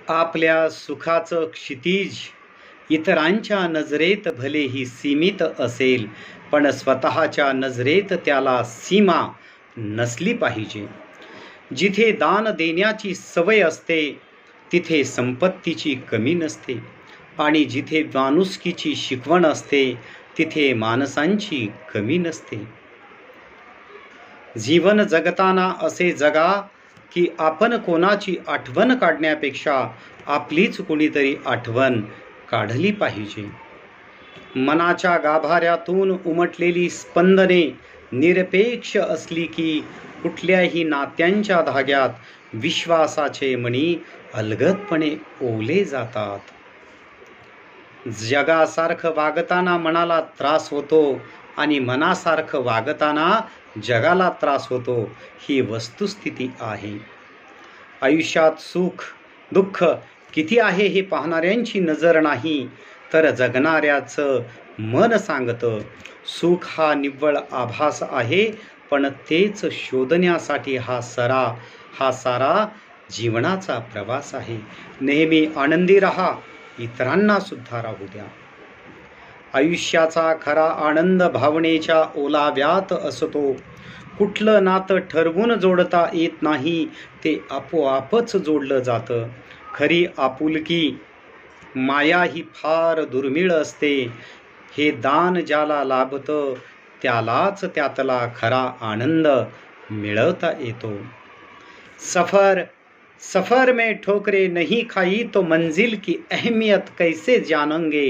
आपल्या सुखाचं क्षितिज इतरांच्या नजरेत भलेही सीमित असेल, पण स्वतःच्या नजरेत त्याला सीमा नसली पाहिजे. जिथे दान देण्याची सवय असते तिथे संपत्तीची कमी नसते, आणि जिथे माणुसकीची शिकवण असते तिथे माणसांची कमी नसते. जीवन जगताना असे जगा की आपण कोणाची आठवण काढण्यापेक्षा आपलीच कुणीतरी आठवण काढली पाहिजे. मनाच्या गाभाऱ्यातून उमटलेली स्पंदने निरपेक्ष असली की कुठल्याही नात्यांच्या धाग्यात विश्वासाचे मणी अलगदपणे ओले जातात. जगासारखं वागताना मनाला त्रास होतो आणि मनासारखं वागताना जगाला त्रास होतो, ही वस्तुस्थिती आहे. आयुष्यात सुख दुःख किती आहे हे पाहणाऱ्यांची नजर नाही, तर जगणाऱ्याचं मन सांगतं. सुख हा निव्वळ आभास आहे, पण तेच शोधण्यासाठी हा सारा जीवनाचा प्रवास आहे. नेहमी आनंदी राहा, इतरांना सुद्धा राहू द्या. आयुष्याचा खरा आनंद भावनेच्या ओलाव्यात असतो. कुठलं नातं ठरवून जोडता येत नाही, ते आपोआपच जोडलं जातं. खरी आपुलकी माया ही फार दुर्मिळ असते. हे दान ज्याला लाभतं त्यालाच त्यातला खरा आनंद मिळवता येतो. सफर में ठोकरे नहीं खाई तो मंजिल की अहमियत कैसे जानेंगे.